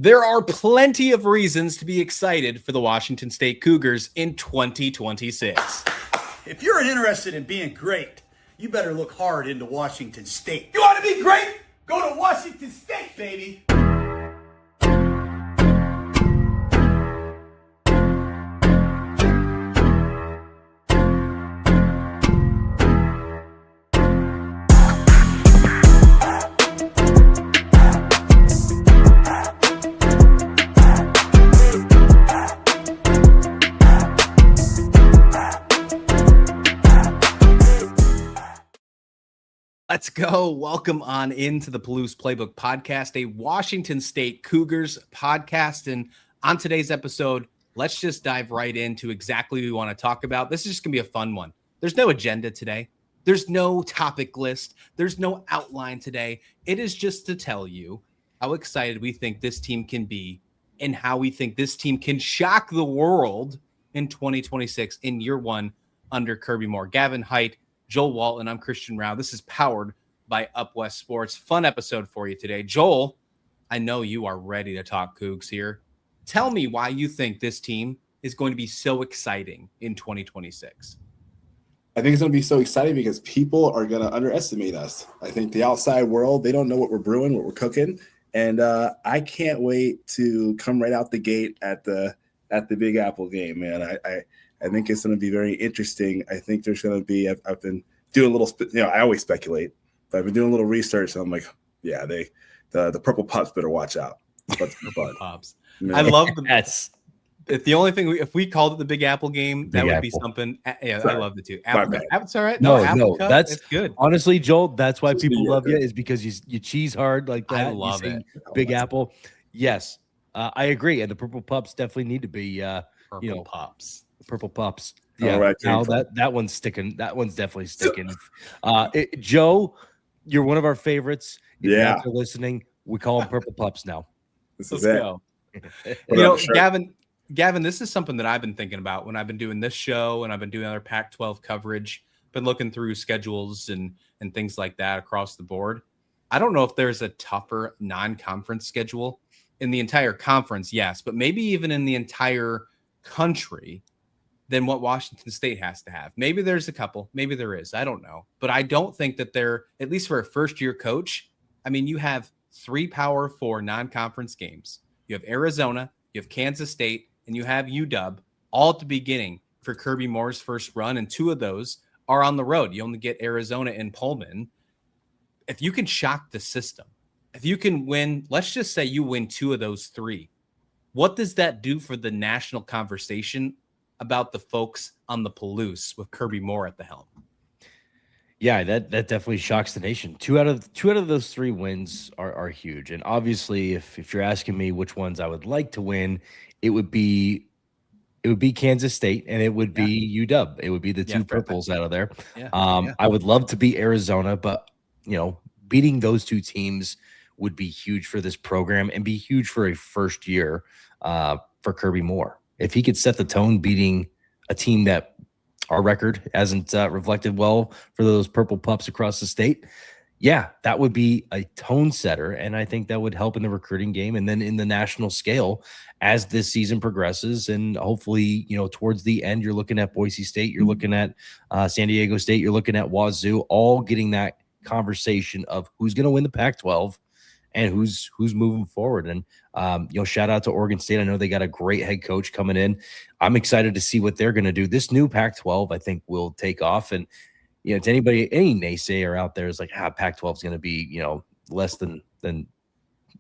There are plenty of reasons to be excited for the Washington State Cougars in 2026. If you're interested in being great, you better look hard into Washington State. You want to be great? Go to Washington State, baby. Let's go. Welcome on into the Palouse Playbook Podcast, a Washington State Cougars podcast. And on today's episode, let's just dive right into exactly what we want to talk about. This is just going to be a fun one. There's no agenda today. There's no topic list. There's no outline today. It is just to tell you how excited we think this team can be and how we think this team can shock the world in 2026 in year one under Kirby Moore. Gavin Height, Joel Walton, I'm Christian Rao. This is powered by Up West Sports. Fun episode for you today. Joel, I know you are ready to talk Cougs here. Tell me why you think this team is going to be so exciting in 2026. I think it's going to be so exciting because people are going to underestimate us. I think the outside world, they don't know what we're brewing, what we're cooking. And I can't wait to come right out the gate at the Big Apple game, man. I think it's going to be very interesting. I think there's going to be – I've been doing a little I always speculate, but I've been doing a little research, and I'm like, yeah, the Purple Pops better watch out. Purple Pops. I love the – Yes. The only thing, if we called it the Big Apple game, that would be something – yeah, I love it too. Apple, it's all right. No, that's good. Honestly, Joel, that's why people love you is because you cheese hard like that. I love it. Big Apple. Yes, I agree. And the Purple Pups definitely need to be Purple Pups. Purple Pups. Yeah, right, now that one's sticking. That one's definitely sticking. Joe, you're one of our favorites. If you're out there listening, we call them Purple Pups now. Let's go. Gavin, this is something that I've been thinking about when I've been doing this show and I've been doing other Pac-12 coverage. Been looking through schedules and things like that across the board. I don't know if there's a tougher non-conference schedule in the entire conference, yes, but maybe even in the entire country than what Washington State has to have. Maybe there's a couple. Maybe there is. I don't know. But I don't think that they're, at least for a first-year coach, I mean, you have 3 Power 4 non-conference games. You have Arizona, you have Kansas State, and you have UW all at the beginning for Kirby Moore's first run, and 2 of those are on the road. You only get Arizona and Pullman. If you can shock the system, if you can win, let's just say you win 2 of those 3, what does that do for the national conversation about the folks on the Palouse with Kirby Moore at the helm? Yeah, that definitely shocks the nation. Two out of those 3 wins are huge. And obviously, if you're asking me which ones I would like to win, it would be Kansas State and it would be UW. It would be the 2 purples out of there. I would love to beat Arizona, but beating those 2 teams would be huge for this program and be huge for a first year for Kirby Moore. If he could set the tone beating a team that our record hasn't reflected well for those Purple Pups across the state, that would be a tone setter. And I think that would help in the recruiting game and then in the national scale as this season progresses. And hopefully, towards the end, you're looking at Boise State, you're looking at San Diego State, you're looking at Wazoo, all getting that conversation of who's going to win the Pac-12 and who's moving forward. And shout out to Oregon State. I know they got a great head coach coming in. I'm excited to see what they're going to do. This new Pac-12, I think, will take off. And to anybody, any naysayer out there is like, Pac-12 is going to be less than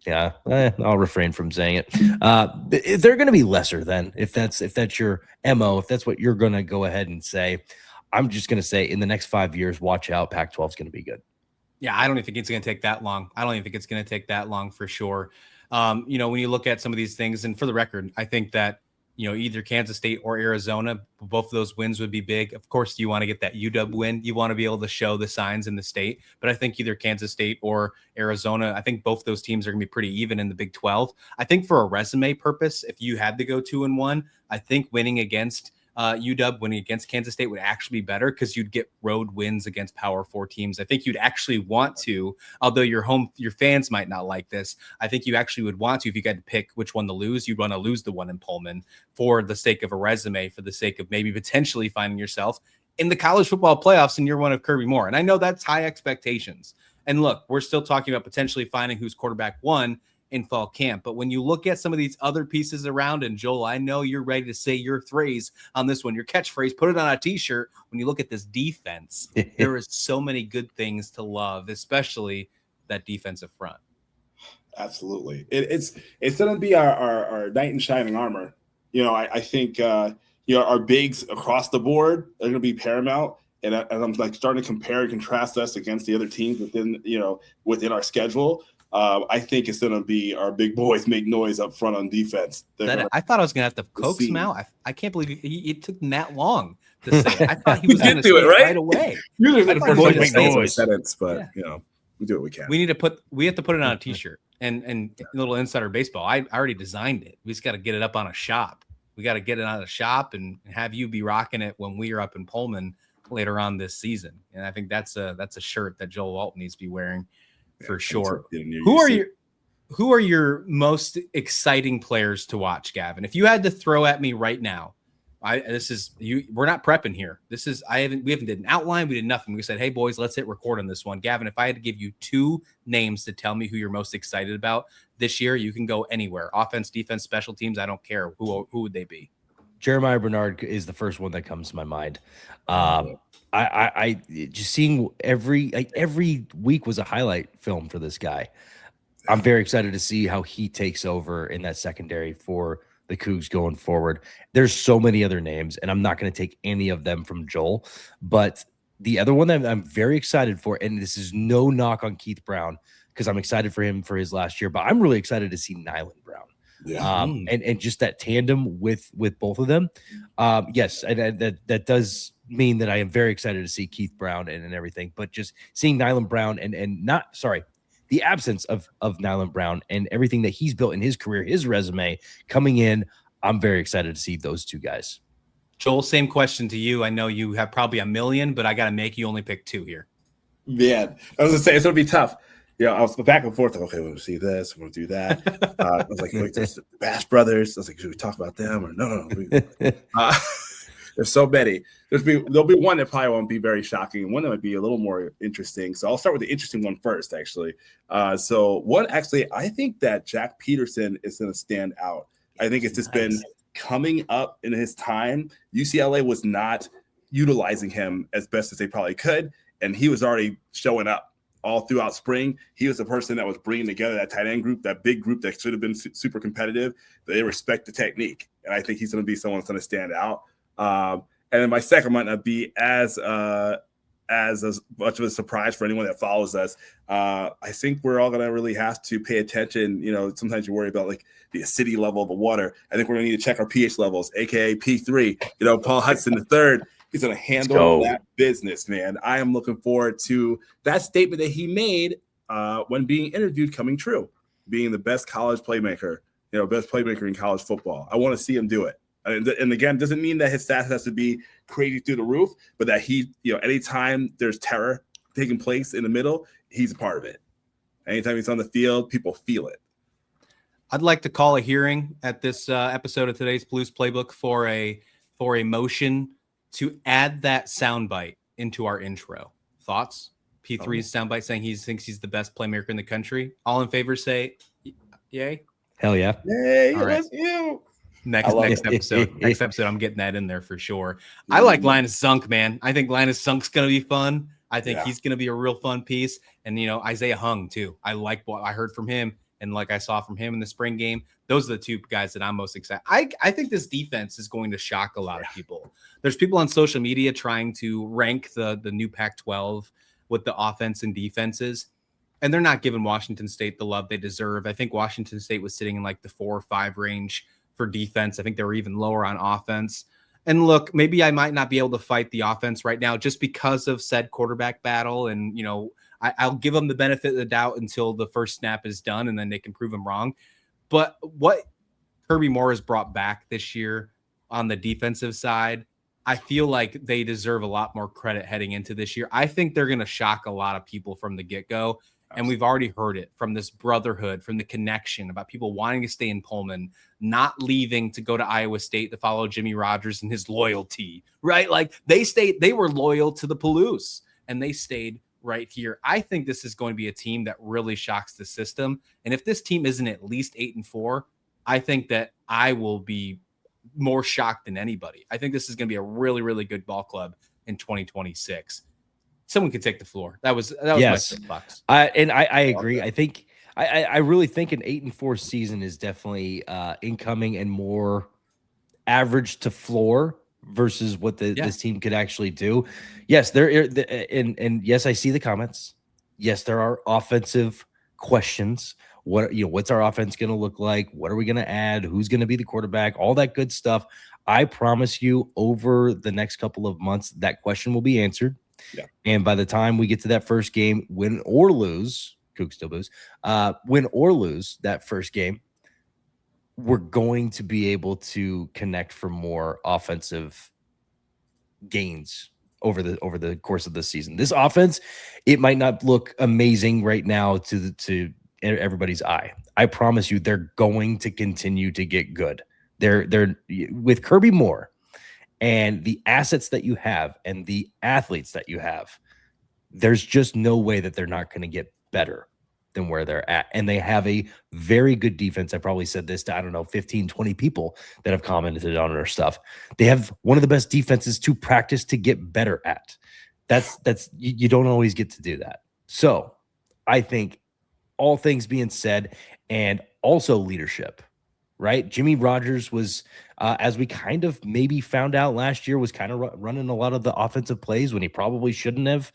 I'll refrain from saying it. They're going to be lesser than if that's your MO, if that's what you're going to go ahead and say. I'm just going to say in the next 5 years, watch out. Pac-12 is going to be good. Yeah, I don't even think it's going to take that long. I don't even think it's going to take that long for sure. When you look at some of these things, and for the record, I think that, either Kansas State or Arizona, both of those wins would be big. Of course, you want to get that UW win. You want to be able to show the signs in the state. But I think either Kansas State or Arizona, I think both those teams are going to be pretty even in the Big 12. I think for a resume purpose, if you had to go 2-1, I think winning against UW winning against Kansas State would actually be better because you'd get road wins against Power 4 teams. I think you'd actually want to, although your fans might not like this. I think you actually would want to, if you got to pick which one to lose, you'd want to lose the one in Pullman for the sake of a resume, for the sake of maybe potentially finding yourself in the college football playoffs in year one of Kirby Moore. And I know that's high expectations. And look, we're still talking about potentially finding who's quarterback one in fall camp. But when you look at some of these other pieces around, and Joel, I know you're ready to say your phrase on this one, your catchphrase, put it on a t-shirt. When you look at this defense, there is so many good things to love, especially that defensive front. Absolutely. It's going to be our knight in shining armor. I think, our bigs across the board are going to be paramount. And I'm like starting to compare and contrast us against the other teams within our schedule. I think it's going to be our big boys make noise up front on defense. I thought I was going to have to coax him out. I can't believe it took him that long to say it. I thought he was going to say it right away. Usually the first one to say noise sentence, but we do what we can. We have to put it on a t-shirt and a little insider baseball. I already designed it. We just got to get it up on a shop. We got to get it on a shop and have you be rocking it when we are up in Pullman later on this season. And I think that's a shirt that Joel Walton needs to be wearing. For sure. Who are your most exciting players to watch, Gavin? If you had to throw at me right now, we're not prepping here. We haven't did an outline. We did nothing. We said, hey boys, let's hit record on this one. Gavin, if I had to give you two names to tell me who you're most excited about this year, you can go anywhere. Offense, defense, special teams. I don't care. Who would they be? Jeremiah Bernard is the first one that comes to my mind. I just seeing every week was a highlight film for this guy. I'm very excited to see how he takes over in that secondary for the Cougs going forward. There's so many other names, and I'm not going to take any of them from Joel. But the other one that I'm very excited for, and this is no knock on Keith Brown because I'm excited for him for his last year, but I'm really excited to see Nyland Brown. Yeah. And just that tandem with both of them. Yes, and that does mean that I am very excited to see Keith Brown and everything, but just seeing Nyland Brown and the absence of Nyland Brown and everything that he's built in his career, his resume coming in, I'm very excited to see those two guys. Joel, same question to you. I know you have probably a million, but I got to make you only pick two here. Man, I was going to say, it's going to be tough. I was back and forth. Okay, we're going to see this. We're going to do that. I was like, wait, there's the Bash Brothers. I was like, should we talk about them? Or no. There's so many. There'll be one that probably won't be very shocking, and one that might be a little more interesting. So I'll start with the interesting one first, actually. I think that Jack Peterson is going to stand out. I think it's just been coming up in his time. UCLA was not utilizing him as best as they probably could, and he was already showing up all throughout spring. He was the person that was bringing together that tight end group, that big group that should have been super competitive. They respect the technique, and I think he's going to be someone that's going to stand out. And then my second might not be as much of a surprise for anyone that follows us. I think we're all going to really have to pay attention. Sometimes you worry about like the acidity level of the water. I think we're going to need to check our pH levels, aka P3. Paul Hudson III. He's going to handle that business, man. I am looking forward to that statement that he made when being interviewed coming true, being the best college playmaker, best playmaker in college football. I want to see him do it. And again, doesn't mean that his stats has to be crazy through the roof, but that he, anytime there's terror taking place in the middle, he's a part of it. Anytime he's on the field, people feel it. I'd like to call a hearing at this episode of today's Palouse Playbook for a motion to add that soundbite into our intro. Thoughts? P3's soundbite saying he thinks he's the best playmaker in the country. All in favor say yay. Hell yeah. Yay, all right. That's you. Next episode, I'm getting that in there for sure. I like Linus Zunk, man. I think Linus Zunk's going to be fun. I think he's going to be a real fun piece. And, Isaiah Hung, too. I like what I heard from him and like I saw from him in the spring game. Those are the two guys that I'm most excited. I think this defense is going to shock a lot of people. There's people on social media trying to rank the new Pac-12 with the offense and defenses, and they're not giving Washington State the love they deserve. I think Washington State was sitting in like the 4 or 5 range for defense. I think they were even lower on offense. And look, maybe I might not be able to fight the offense right now just because of said quarterback battle. And, I'll give them the benefit of the doubt until the first snap is done, and then they can prove them wrong. But what Kirby Moore has brought back this year on the defensive side, I feel like they deserve a lot more credit heading into this year. I think they're going to shock a lot of people from the get-go. And we've already heard it from this brotherhood, from the connection about people wanting to stay in Pullman, not leaving to go to Iowa State to follow Jimmy Rogers and his loyalty, right? Like they were loyal to the Palouse and they stayed right here. I think this is going to be a team that really shocks the system. And if this team isn't at least 8-4, I think that I will be more shocked than anybody. I think this is going to be a really, really good ball club in 2026. Someone could take the floor. That was yes. My soapbox. I agree. I think I really think an 8-4 season is definitely incoming and more average to floor versus what this team could actually do. Yes, and yes, I see the comments. Yes, there are offensive questions. What's our offense going to look like? What are we going to add? Who's going to be the quarterback? All that good stuff. I promise you, over the next couple of months, that question will be answered. Yeah. And by the time we get to that first game, win or lose, Cougs still lose, win or lose that first game, we're going to be able to connect for more offensive gains over the course of the season. This offense, it might not look amazing right now to everybody's eye. I promise you, they're going to continue to get good. They're with Kirby Moore and the assets that you have and the athletes that you have, there's just no way that they're not going to get better than where they're at. And they have a very good defense. I probably said this to, 15, 20 people that have commented on our stuff. They have one of the best defenses to practice to get better at. That's you don't always get to do that. So I think all things being said, and also leadership, right? Jimmy Rogers was, as we kind of maybe found out last year, was kind of running a lot of the offensive plays when he probably shouldn't have.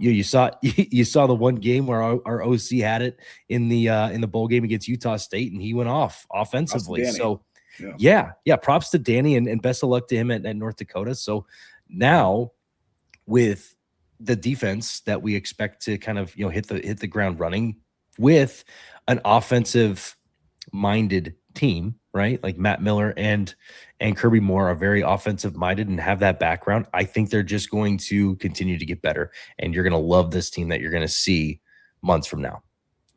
You saw the one game where our OC had it in the bowl game against Utah State, and he went off offensively. So yeah, props to Danny, and best of luck to him at North Dakota. So now with the defense that we expect to kind of hit the ground running with an offensive minded team, right? Like Matt Miller and Kirby Moore are very offensive minded and have that background. I think they're just going to continue to get better, and you're going to love this team that you're going to see months from now.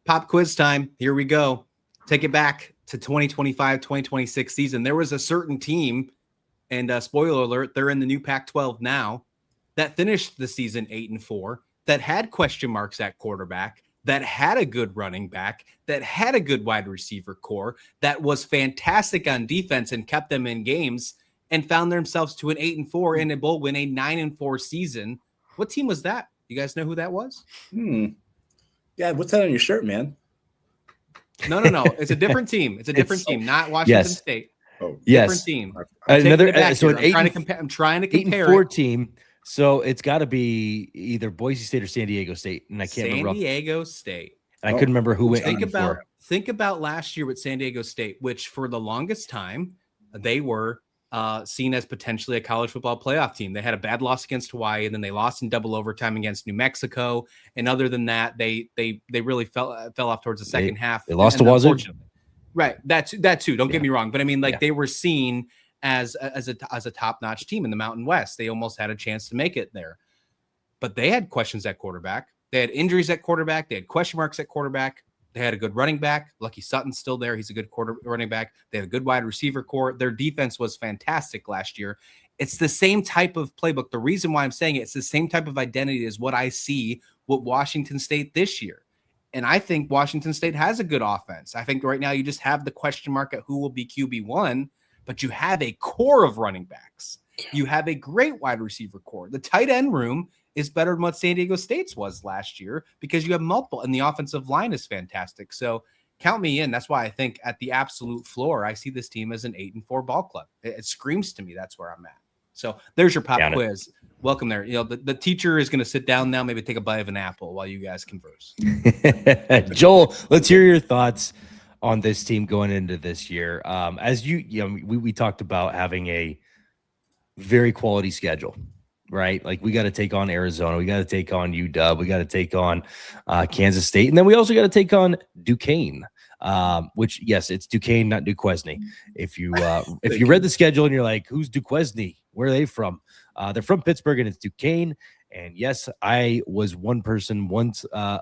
Pop quiz time. Here we go. Take it back to 2025, 2026 season. There was a certain team, and spoiler alert, they're in the new Pac-12 now, that finished the season 8-4, that had question marks at quarterback, that had a good running back, that had a good wide receiver core, that was fantastic on defense and kept them in games, and found themselves to an 8-4 and a bowl win, a 9-4 season. What team was that? You guys know who that was? Yeah, what's that on your shirt, man? No. It's a different team. It's a different team, not Washington State. Oh, different team. Another so an I'm trying to compare 8-4 team. So it's got to be either Boise State or San Diego State, and I can't remember. San Diego State. And I couldn't remember who went. Think about last year with San Diego State, which for the longest time they were seen as potentially a college football playoff team. They had a bad loss against Hawaii, and then they lost in double overtime against New Mexico. And other than that, they really fell off towards the second half. They lost to Wazoo. Right. That too. Don't get me wrong, but I mean, they were seen as a top-notch team in the Mountain West. They almost had a chance to make it there. But they had questions at quarterback. They had injuries at quarterback. They had question marks at quarterback. They had a good running back. Lucky Sutton's still there. He's a good running back. They had a good wide receiver core. Their defense was fantastic last year. It's the same type of playbook. The reason why I'm saying it's the same type of identity as what I see with Washington State this year. And I think Washington State has a good offense. I think right now you just have the question mark at who will be QB1, but you have a core of running backs. You have a great wide receiver core. The tight end room is better than what San Diego State's was last year because you have multiple, and the offensive line is fantastic. So count me in. That's why I think at the absolute floor, I see this team as an 8-4 ball club. It screams to me that's where I'm at. So there's your pop quiz. Welcome there. The teacher is going to sit down now, maybe take a bite of an apple while you guys converse. Joel, let's hear your thoughts on this team going into this year. As we talked about having a very quality schedule, right? Like we got to take on Arizona, we got to take on UW, we got to take on Kansas State, and then we also got to take on Duquesne. which yes, it's Duquesne, not Duquesne. If you read the schedule and you're like, who's Duquesne? Where are they from? They're from Pittsburgh and it's Duquesne. And yes, I was one person once a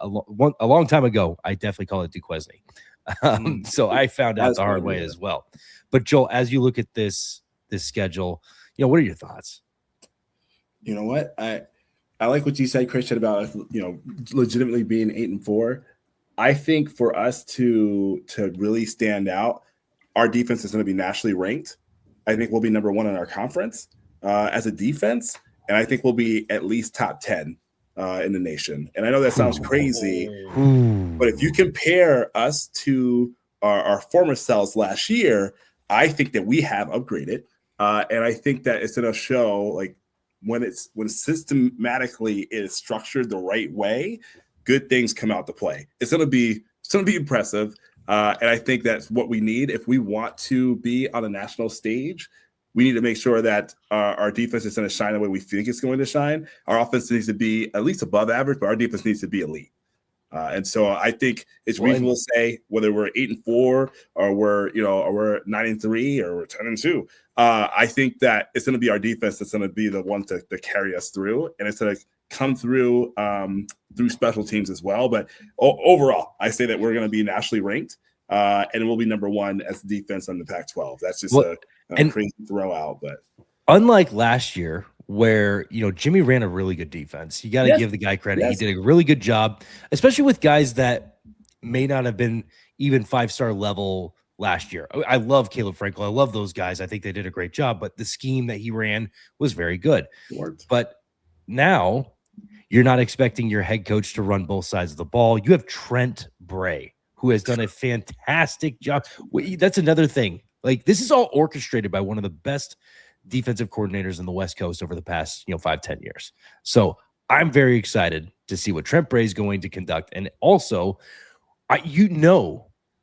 long time ago. I definitely call it Duquesne. So I found out the hard way as well. But Joel, as you look at this schedule, what are your thoughts? You know what? I like what you said, Christian, about legitimately being 8-4. I think for us to really stand out, our defense is going to be nationally ranked. I think we'll be number 1 in our conference as a defense, and I think we'll be at least top 10 in the nation. And I know that sounds crazy, but if you compare us to our former selves last year, I think that we have upgraded, and I think that it's going to show like when systematically is structured the right way, good things come out to play. It's going to be impressive, and I think that's what we need if we want to be on a national stage. We need to make sure that our defense is going to shine the way we think it's going to shine. Our offense needs to be at least above average, but our defense needs to be elite. And so I think it's reasonable to say whether we're 8-4 or we're 9-3 or we're 10-2. I think that it's going to be our defense that's going to be the one to carry us through, and it's going to come through special teams as well. But overall, I say that we're going to be nationally ranked, and we'll be number 1 as the defense on the Pac-12. That's just a crazy throw out. But unlike last year, where Jimmy ran a really good defense, you got to give the guy credit. He did a really good job, especially with guys that may not have been even 5-star level last year. I love Caleb Frankel. I love those guys. I think they did a great job, but the scheme that he ran was very good. But now you're not expecting your head coach to run both sides of the ball. You have Trent Bray, who has done a fantastic job. That's another thing. Like, this is all orchestrated by one of the best defensive coordinators in the West Coast over the past 5-10 years. So I'm very excited to see what Trent Bray is going to conduct. And also,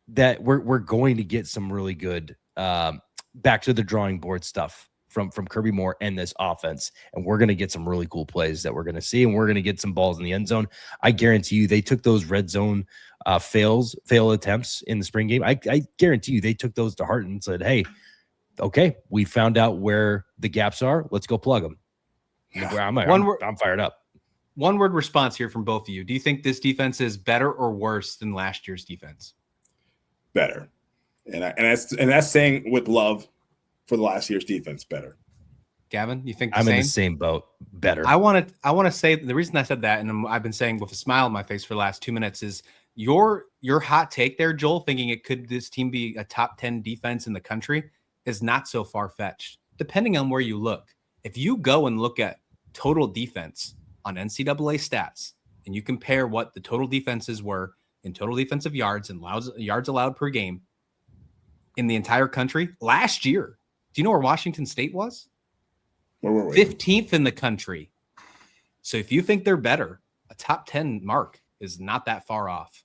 that we're going to get some really good back to the drawing board stuff from Kirby Moore and this offense. And we're going to get some really cool plays that we're going to see, and we're going to get some balls in the end zone. I guarantee you they took those red zone fail attempts in the spring game. I guarantee you they took those to heart and said, hey, okay, we found out where the gaps are. Let's go plug them. I'm fired up. One word response here from both of you. Do you think this defense is better or worse than last year's defense? Better. And that's saying with love for the last year's defense, better. Gavin, you think I'm in the same boat? Better. I want to say the reason I said that, and I've been saying with a smile on my face for the last 2 minutes, is your hot take there, Joel, thinking this team be a top 10 defense in the country is not so far-fetched, depending on where you look. If you go and look at total defense on NCAA stats, and you compare what the total defenses were in total defensive yards and yards allowed per game in the entire country last year, do you know where Washington State was? Where were we? 15th in the country. So if you think they're better, a top 10 mark is not that far off.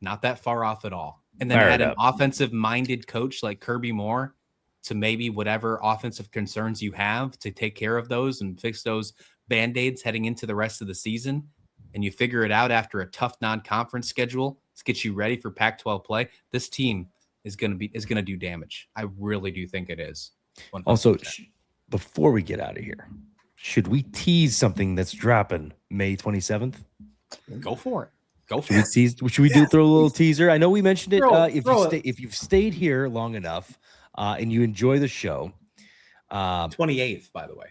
Not that far off at all. And then add an offensive-minded coach like Kirby Moore to maybe whatever offensive concerns you have to take care of those and fix those Band-Aids heading into the rest of the season. And you figure it out after a tough non-conference schedule to get you ready for Pac-12 play. This team is going to do damage. I really do think it is. 100%. Also, before we get out of here, should we tease something that's dropping May 27th? Go for it. Should we throw a little teaser? I know we mentioned it. If you've stayed here long enough and you enjoy the show, 28th, by the way.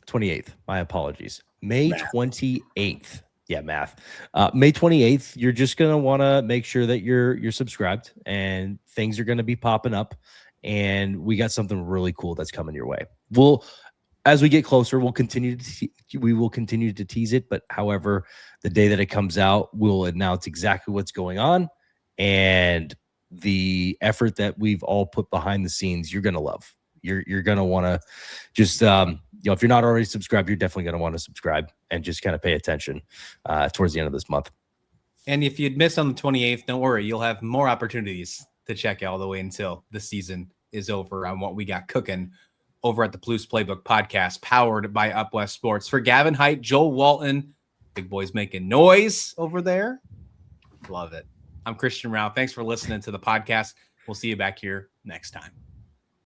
28th. My apologies. May 28th. Yeah, math. May 28th. You're just gonna want to make sure that you're subscribed, and things are gonna be popping up. And we got something really cool that's coming your way. As we get closer, we'll continue to tease it. But however, the day that it comes out, we'll announce exactly what's going on, and the effort that we've all put behind the scenes. You're gonna love. You're gonna want to just if you're not already subscribed, you're definitely gonna want to subscribe and just kind of pay attention towards the end of this month. And if you'd miss on the 28th, don't worry, you'll have more opportunities to check all the way until the season is over on what we got cooking over at the Palouse Playbook Podcast, powered by Up West Sports. For Gavin Height, Joel Walton, big boys making noise over there. Love it. I'm Christian Rao. Thanks for listening to the podcast. We'll see you back here next time.